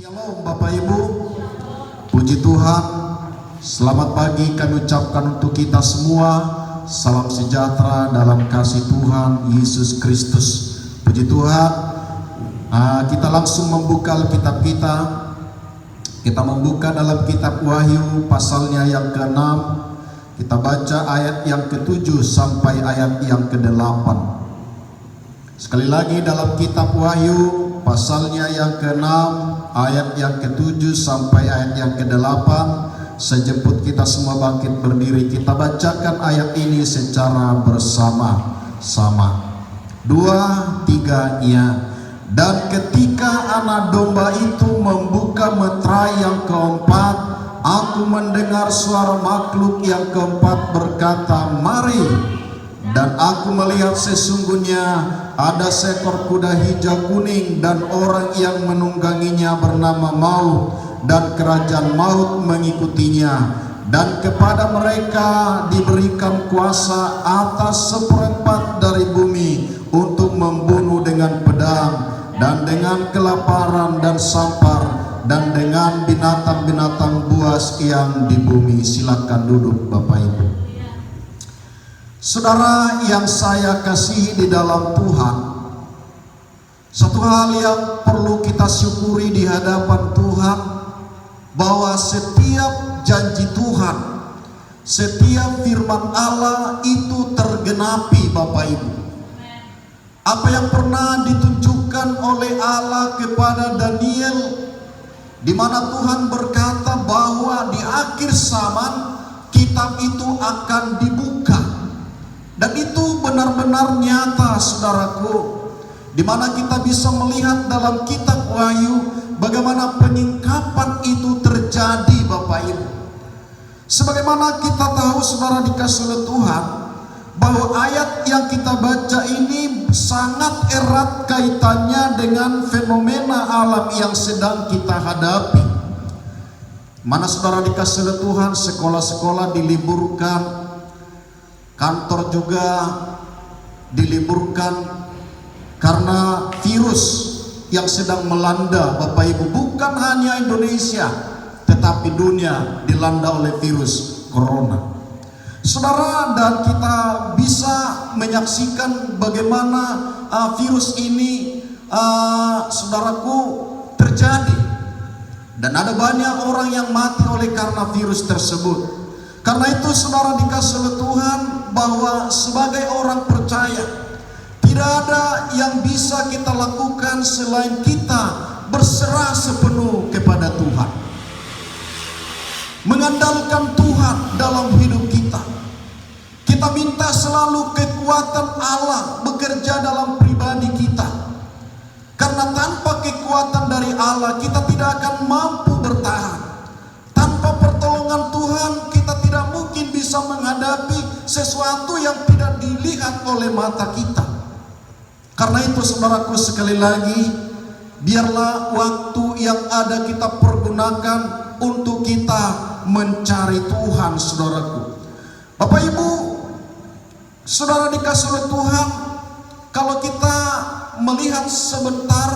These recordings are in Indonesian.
Shalom Bapak Ibu, puji Tuhan. Selamat pagi kami ucapkan untuk kita semua. Salam sejahtera dalam kasih Tuhan Yesus Kristus. Puji Tuhan. Kita langsung membuka Alkitab kita. Kita membuka dalam kitab Wahyu pasalnya yang ke-6. Kita baca ayat yang ke-7 sampai ayat yang ke-8. Sekali lagi dalam kitab Wahyu pasalnya yang ke-6 ayat yang ke-7 sampai ayat yang ke-8. Saya jemput kita semua bangkit berdiri. Kita bacakan ayat ini secara bersama-sama. 2, 3-nya. Dan ketika anak domba itu membuka meterai yang keempat, aku mendengar suara makhluk yang keempat berkata, "Mari." Dan aku melihat sesungguhnya ada seekor kuda hijau kuning, dan orang yang menungganginya bernama Maut, dan kerajaan maut mengikutinya. Dan kepada mereka diberikan kuasa atas seperempat dari bumi untuk membunuh dengan pedang, dan dengan kelaparan dan sampar, dan dengan binatang-binatang buas yang di bumi. Silakan duduk Bapak Ibu. Saudara yang saya kasihi di dalam Tuhan, satu hal yang perlu kita syukuri di hadapan Tuhan, bahwa setiap janji Tuhan, setiap firman Allah itu tergenapi Bapak Ibu. Apa yang pernah ditunjukkan oleh Allah kepada Daniel, di mana Tuhan berkata bahwa di akhir zaman kitab itu akan dibuka. Dan itu benar-benar nyata saudaraku, di mana kita bisa melihat dalam kitab Wahyu bagaimana penyingkapan itu terjadi Bapak Ibu. Sebagaimana kita tahu saudara dikasih oleh Tuhan, bahwa ayat yang kita baca ini sangat erat kaitannya dengan fenomena alam yang sedang kita hadapi. Mana saudara dikasih oleh Tuhan, sekolah-sekolah diliburkan, kantor juga diliburkan karena virus yang sedang melanda Bapak Ibu. Bukan hanya Indonesia, tetapi dunia dilanda oleh virus corona. Saudara, dan kita bisa menyaksikan bagaimana virus ini saudaraku terjadi. Dan ada banyak orang yang mati oleh karena virus tersebut. Karena itu saudara dikasih oleh Tuhan, bahwa sebagai orang percaya tidak ada yang bisa kita lakukan selain kita berserah sepenuh kepada Tuhan, mengandalkan Tuhan dalam hidup kita. Kita minta selalu kekuatan Allah bekerja dalam pribadi kita, karena tanpa kekuatan dari Allah kita tidak akan mampu bertahan. Tanpa pertolongan Tuhan kita tidak mungkin bisa menghadapi sesuatu yang tidak dilihat oleh mata kita. Karena itu saudaraku, sekali lagi, biarlah waktu yang ada kita pergunakan untuk kita mencari Tuhan saudaraku. Bapak Ibu, saudara dikasih oleh Tuhan, kalau kita melihat sebentar,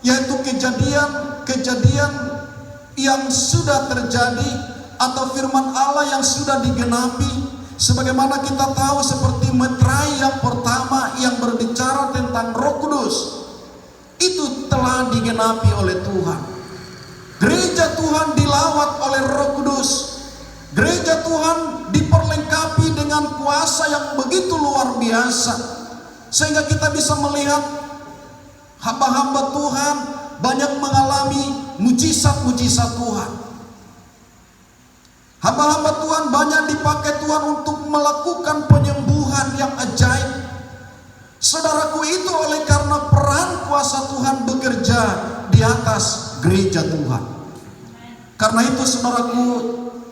yaitu kejadian yang sudah terjadi atau firman Allah yang sudah digenapi, sebagaimana kita tahu seperti meterai yang pertama yang berbicara tentang Roh Kudus, itu telah digenapi oleh Tuhan. Gereja Tuhan dilawat oleh Roh Kudus. Gereja Tuhan diperlengkapi dengan kuasa yang begitu luar biasa, sehingga kita bisa melihat hamba-hamba Tuhan banyak mengalami mujizat-mujizat Tuhan. Hamba-hamba Tuhan banyak dipakai Tuhan untuk melakukan penyembuhan yang ajaib. Saudaraku, itu oleh karena peran kuasa Tuhan bekerja di atas gereja Tuhan. Karena itu saudaraku,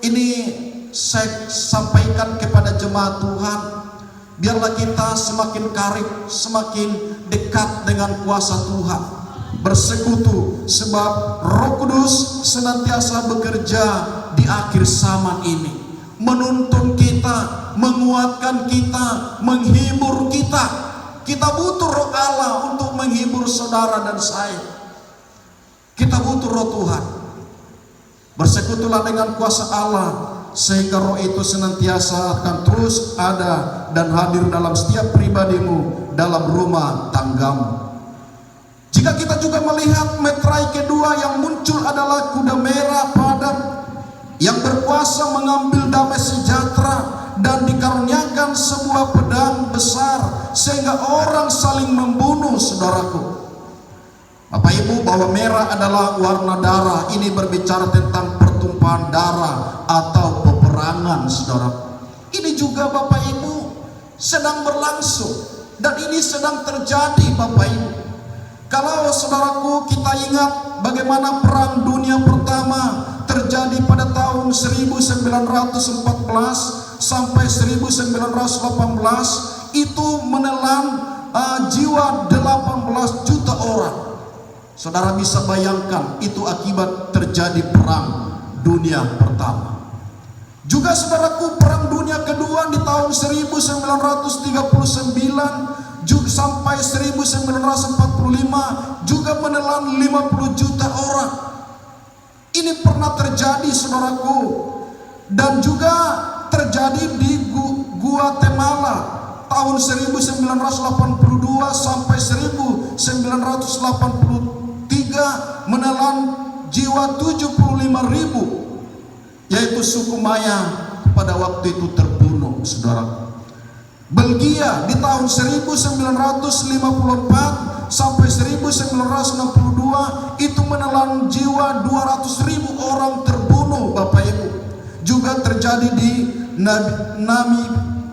ini saya sampaikan kepada jemaat Tuhan, biarlah kita semakin karib, semakin dekat dengan kuasa Tuhan, bersekutu, sebab Roh Kudus senantiasa bekerja di akhir zaman ini, menuntun kita, menguatkan kita, menghibur kita. Kita butuh Roh Allah untuk menghibur saudara dan saya. Kita butuh roh Tuhan. Bersekutulah dengan kuasa Allah, sehingga roh itu senantiasa akan terus ada dan hadir dalam setiap pribadimu, dalam rumah tanggamu. Jika kita juga melihat meterai kedua yang muncul adalah kuda merah padam yang berkuasa mengambil damai sejahtera dan dikaruniakan sebuah pedang besar sehingga orang saling membunuh, saudaraku. Bapak Ibu, bahwa merah adalah warna darah, ini berbicara tentang pertumpahan darah atau peperangan, saudara. Ini juga Bapak Ibu sedang berlangsung dan ini sedang terjadi, Bapak Ibu. Kalau saudaraku kita ingat bagaimana perang dunia pertama terjadi pada tahun 1914 sampai 1918, itu menelan jiwa 18 juta orang. Saudara bisa bayangkan itu akibat terjadi perang dunia pertama. Juga saudaraku, perang dunia kedua di tahun 1939 juga sampai 1945 juga menelan 50 juta orang. Ini pernah terjadi, saudaraku, dan juga terjadi di Guatemala tahun 1982 sampai 1983 menelan jiwa 75.000, yaitu suku Maya pada waktu itu terbunuh, saudara. Belgia di tahun 1954 sampai 1962 itu menelan jiwa 200.000 orang terbunuh, Bapak Ibu. Juga terjadi di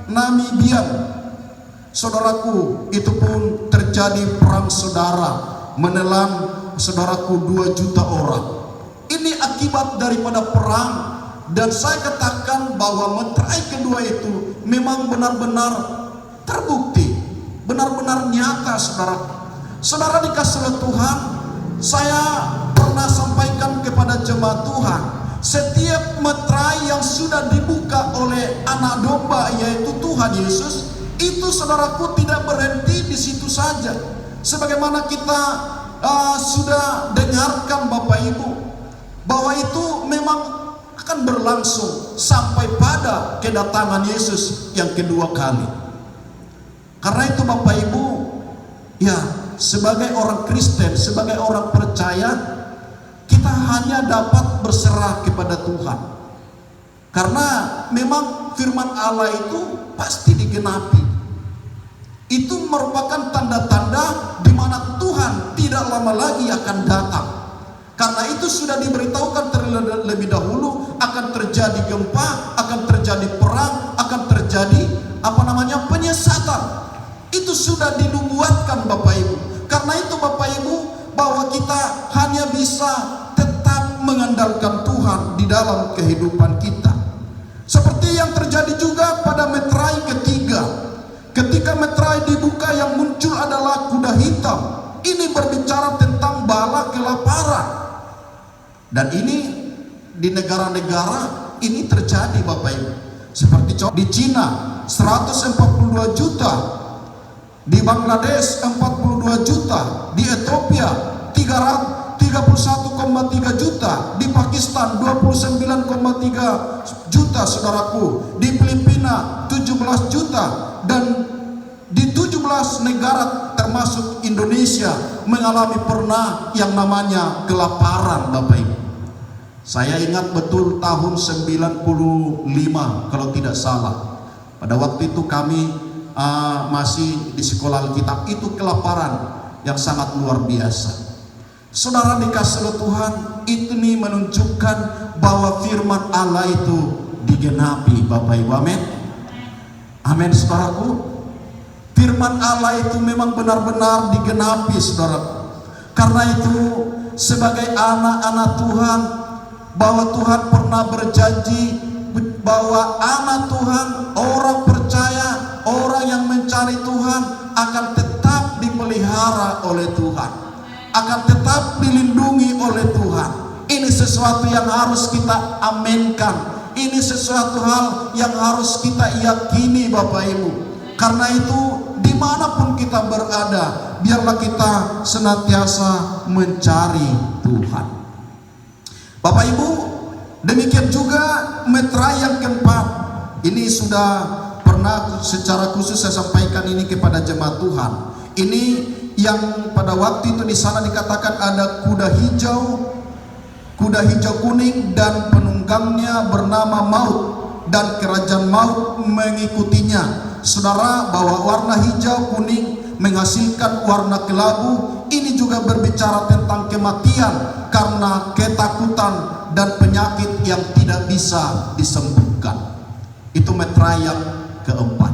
Namibia, saudaraku, itu pun terjadi perang saudara, menelan saudaraku 2 juta orang. Ini akibat daripada perang, dan saya katakan bahwa meterai kedua itu memang benar-benar terbukti, benar-benar nyata, saudara. Saudara dikasih oleh Tuhan, saya pernah sampaikan kepada jemaat Tuhan, setiap meterai yang sudah dibuka oleh anak domba, yaitu Tuhan Yesus, itu saudaraku tidak berhenti di situ saja. Sebagaimana kita sudah dengarkan Bapak Ibu, bahwa itu memang akan berlangsung sampai pada kedatangan Yesus yang kedua kali. Karena itu Bapak Ibu, ya, sebagai orang Kristen, sebagai orang percaya, kita hanya dapat berserah kepada Tuhan. Karena memang firman Allah itu pasti digenapi. Itu merupakan tanda-tanda di mana Tuhan tidak lama lagi akan datang. Karena itu sudah diberitahukan terlebih dahulu akan terjadi gempa, akan terjadi perang, akan terjadi penyesatan. Itu sudah dinubuatkan Bapak Ibu. Karena itu Bapak Ibu, bahwa kita hanya bisa tetap mengandalkan Tuhan di dalam kehidupan kita. Seperti yang terjadi juga pada meterai ketiga. Ketika meterai dibuka, yang muncul adalah kuda hitam. Ini berbicara tentang bala kelaparan. Dan ini di negara-negara ini terjadi Bapak Ibu. Seperti di Cina 142 juta, di Bangladesh 42 juta, di Ethiopia 31,3 juta, di Pakistan 29,3 juta, saudaraku, di Filipina 17 juta, dan di 17 negara termasuk Indonesia mengalami pernah yang namanya kelaparan, Bapak Ibu. Saya ingat betul tahun 95 kalau tidak salah. Pada waktu itu kami masih di sekolah Alkitab, itu kelaparan yang sangat luar biasa. Saudara dikasih oleh Tuhan, itu nih menunjukkan bahwa firman Allah itu digenapi, Bapak Ibu. Amin. Amin, saudaraku. Firman Allah itu memang benar-benar digenapi, saudara. Karena itu sebagai anak-anak Tuhan, bahwa Tuhan pernah berjanji bahwa anak Tuhan, orang percaya, orang yang mencari Tuhan akan tetap dipelihara oleh Tuhan, akan tetap dilindungi oleh Tuhan. Ini sesuatu yang harus kita aminkan. Ini sesuatu hal yang harus kita yakini, Bapak Ibu. Karena itu dimanapun kita berada, biarlah kita senantiasa mencari Tuhan. Bapak Ibu, demikian juga meterai yang keempat. Ini sudah pernah secara khusus saya sampaikan ini kepada jemaat Tuhan. Ini yang pada waktu itu di sana dikatakan ada kuda hijau kuning dan penunggangnya bernama Maut, dan kerajaan maut mengikutinya. Saudara, bahwa warna hijau kuning menghasilkan warna kelabu. Ini juga berbicara tentang kematian karena ketakutan dan penyakit yang tidak bisa disembuhkan. Itu meterai yang keempat.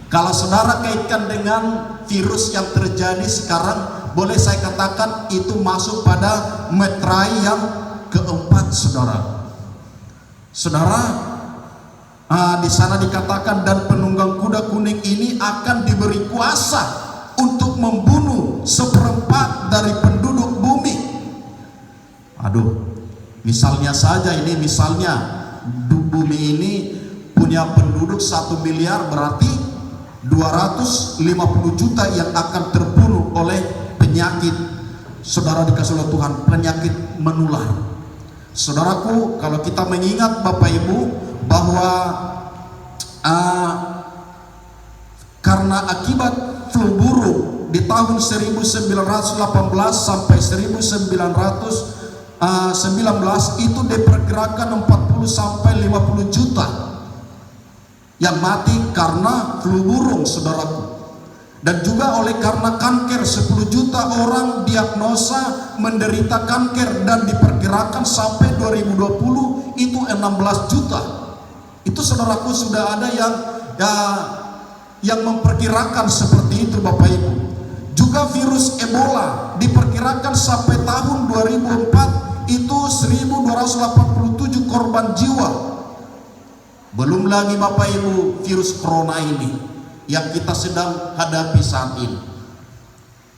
Kalau saudara kaitkan dengan virus yang terjadi sekarang, boleh saya katakan itu masuk pada meterai yang keempat, saudara. Saudara, di sana dikatakan, dan penunggang kuda kuning ini akan diberi kuasa untuk membunuh seperempat dari penduduk bumi. Aduh, misalnya saja ini, misalnya bumi ini punya penduduk 1 miliar, berarti 250 juta yang akan terbunuh oleh penyakit. Saudara dikasih oleh Tuhan, penyakit menular. Saudaraku, kalau kita mengingat Bapak Ibu bahwa karena akibat flu burung di tahun 1918 sampai 1919 itu diperkirakan 40 sampai 50 juta yang mati karena flu burung, saudaraku. Dan juga oleh karena kanker, 10 juta orang diagnosa menderita kanker, dan diperkirakan sampai 2020 itu 16 juta. Itu saudaraku sudah ada yang memperkirakan seperti itu, Bapak Ibu. Juga virus Ebola diperkirakan sampai tahun 2004 itu 1287 korban jiwa. Belum lagi Bapak Ibu virus corona ini yang kita sedang hadapi saat ini.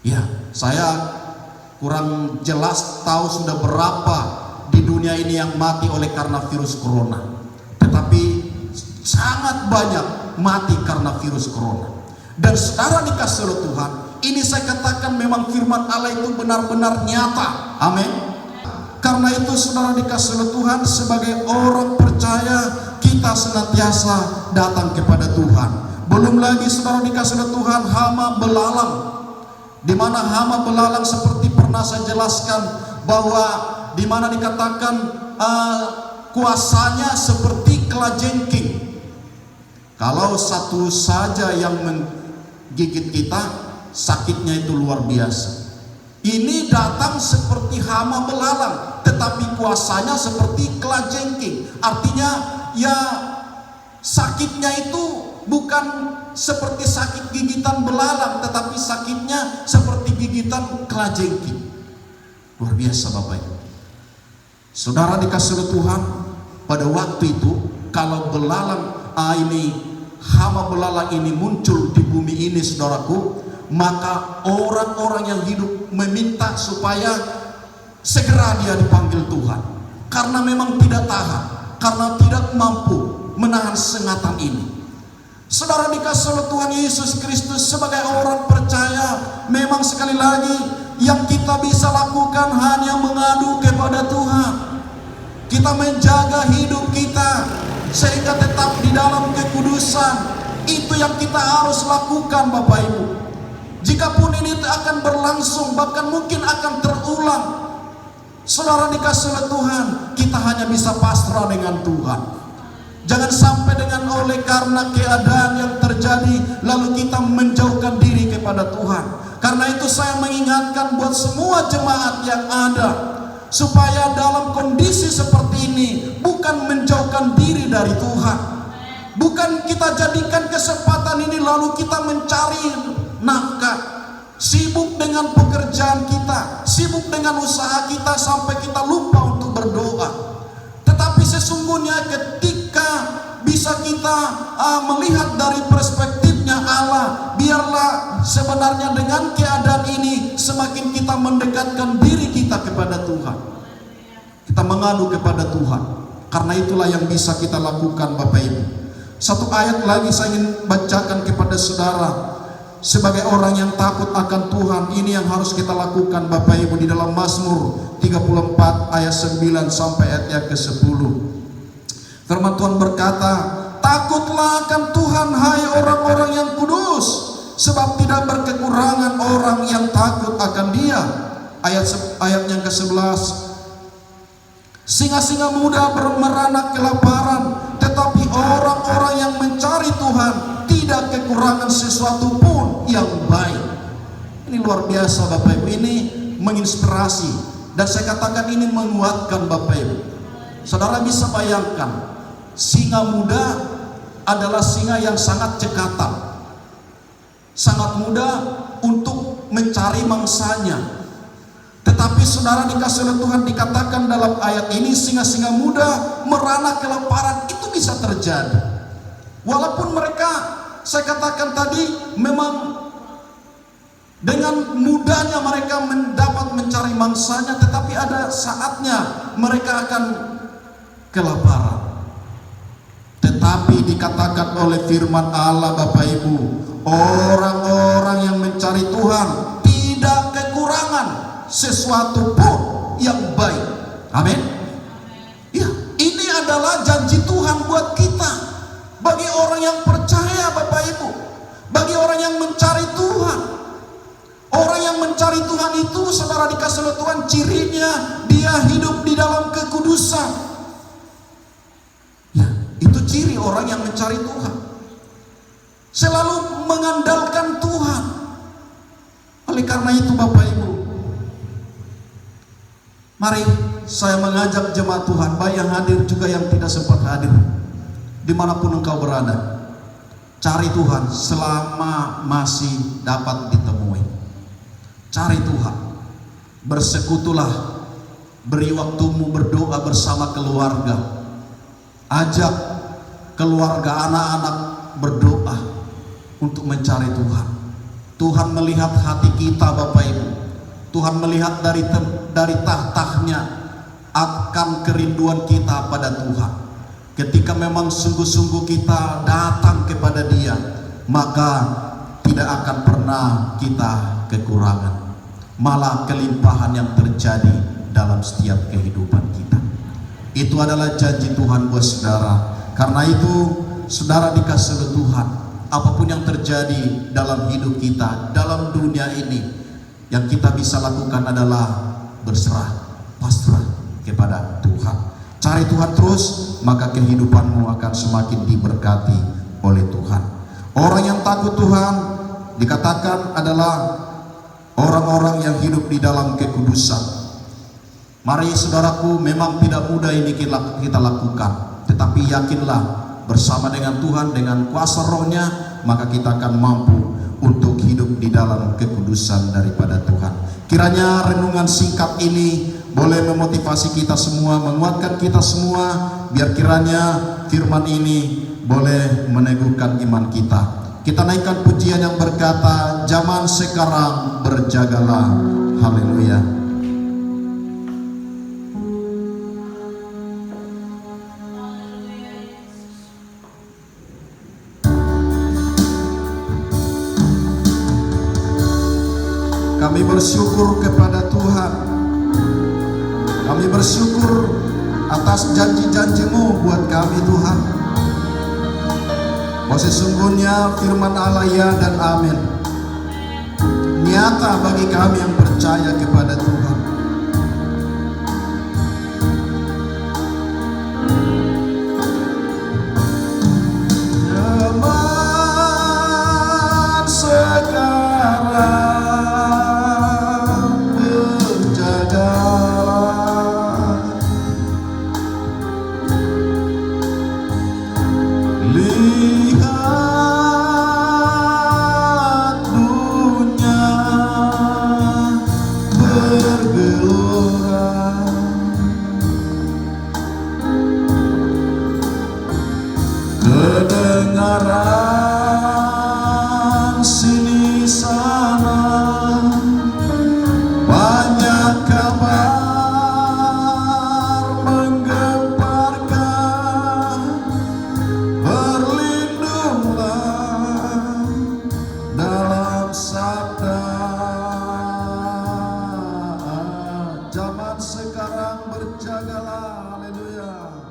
Ya, saya kurang jelas tahu sudah berapa di dunia ini yang mati oleh karena virus corona. Tetapi sangat banyak mati karena virus corona. Dan saudara dikasih oleh Tuhan, ini saya katakan memang firman Allah itu benar-benar nyata. Amin. Karena itu saudara dikasih oleh Tuhan, sebagai orang percaya kita senantiasa datang kepada Tuhan. Belum lagi saudara dikasih oleh Tuhan, hama belalang. Di mana hama belalang seperti pernah saya jelaskan bahwa di mana dikatakan kuasanya seperti kelajengking. Kalau satu saja yang menggigit kita, sakitnya itu luar biasa. Ini datang seperti hama belalang, tetapi kuasanya seperti kelajengking. Artinya ya sakitnya itu bukan seperti sakit gigitan belalang, tetapi sakitnya seperti gigitan kelajengking. Luar biasa Bapak Ibu. Saudara dikasih oleh Tuhan, pada waktu itu kalau belalang hama belalang ini muncul di bumi ini, saudaraku, maka orang-orang yang hidup meminta supaya segera dia dipanggil Tuhan, karena memang tidak tahan, karena tidak mampu menahan sengatan ini. Saudara dikasih oleh Tuhan Yesus Kristus, sebagai orang percaya memang sekali lagi yang kita bisa lakukan hanya mengadu kepada Tuhan. Kita menjaga hidup kita sehingga tetap di dalam kekudusan. Itu yang kita harus lakukan Bapak Ibu. Jikapun ini akan berlangsung, bahkan mungkin akan terulang, saudara dikasih oleh Tuhan, kita hanya bisa pasrah dengan Tuhan. Jangan sampai dengan oleh karena keadaan yang terjadi lalu kita menjauhkan diri kepada Tuhan. Karena itu saya mengingatkan buat semua jemaat yang ada, supaya dalam kondisi seperti ini bukan menjauhkan diri dari Tuhan. Bukan kita jadikan kesempatan ini lalu kita mencari nafkah, sibuk dengan pekerjaan kita, sibuk dengan usaha kita sampai kita lupa untuk berdoa. Tetapi sesungguhnya ketika bisa kita melihat dari perspektifnya Allah, biarlah sebenarnya dengan keadaan ini semakin kita mendekatkan diri kita kepada Tuhan. Kita mengadu kepada Tuhan. Karena itulah yang bisa kita lakukan Bapak Ibu. Satu ayat lagi saya ingin bacakan kepada saudara. sebagai orang yang takut akan Tuhan. Ini yang harus kita lakukan Bapak Ibu di dalam Mazmur 34 ayat 9 sampai ayat yang ke-10. Firman Tuhan berkata, takutlah akan Tuhan hai orang-orang yang kudus, sebab tidak berkekurangan orang yang takut akan Dia. Ayat yang ke-11, singa-singa muda merana kelaparan, tetapi orang-orang yang mencari Tuhan tidak kekurangan sesuatu pun yang baik. Ini luar biasa Bapak Ibu, ini menginspirasi, dan saya katakan ini menguatkan Bapak Ibu. Saudara bisa bayangkan, singa muda adalah singa yang sangat cekatan, sangat mudah untuk mencari mangsanya. Tetapi saudara dikasih oleh Tuhan, dikatakan dalam ayat ini, singa-singa muda merana kelaparan. Itu bisa terjadi walaupun mereka, saya katakan tadi, memang dengan mudahnya mereka dapat mencari mangsanya, tetapi ada saatnya mereka akan kelaparan. Tetapi dikatakan oleh firman Allah Bapak Ibu, orang-orang yang mencari Tuhan tidak kekurangan sesuatu pun yang baik. Amin. Ya, ini adalah janji Tuhan buat kita, bagi orang yang percaya Bapak Ibu, bagi orang yang mencari Tuhan. Orang yang mencari Tuhan itu, saudara dikasih oleh Tuhan, cirinya dia hidup di dalam kekudusan. Ya, itu ciri orang yang mencari Tuhan, selalu mengandalkan Tuhan. Oleh karena itu Bapak Ibu, mari saya mengajak jemaat Tuhan, baik yang hadir juga yang tidak sempat hadir, dimanapun engkau berada, cari Tuhan selama masih dapat ditemui. Cari Tuhan, bersekutulah, beri waktumu berdoa bersama keluarga, ajak keluarga, anak-anak berdoa untuk mencari Tuhan. Tuhan melihat hati kita Bapak Ibu. Tuhan melihat dari tahtanya akan kerinduan kita pada Tuhan. Ketika memang sungguh-sungguh kita datang kepada Dia, maka tidak akan pernah kita kekurangan, malah kelimpahan yang terjadi dalam setiap kehidupan kita. Itu adalah janji Tuhan buat saudara. Karena itu saudara dikasih oleh Tuhan, apapun yang terjadi dalam hidup kita, dalam dunia ini, yang kita bisa lakukan adalah berserah, pasrah kepada Tuhan. Cari Tuhan terus, maka kehidupanmu akan semakin diberkati oleh Tuhan. Orang yang takut Tuhan dikatakan adalah orang-orang yang hidup di dalam kekudusan. Mari saudaraku, memang tidak mudah ini kita lakukan, tetapi yakinlah bersama dengan Tuhan, dengan kuasa Roh-Nya, maka kita akan mampu untuk hidup di dalam kekudusan daripada Tuhan. Kiranya renungan singkat ini boleh memotivasi kita semua, menguatkan kita semua, biar kiranya firman ini boleh meneguhkan iman kita. Kita naikkan pujian yang berkata, zaman sekarang berjagalah. Haleluya. Kami bersyukur kepada Tuhan. Kami bersyukur atas janji-janji-Mu buat kami Tuhan. Bahwa sesungguhnya firman Allah ya dan amin, nyata bagi kami yang percaya kepada Tuhan. Zaman sekarang kedengaran sini sana banyak kabar menggemparkan, berlindunglah dalam sekarang berjagalah. Haleluya.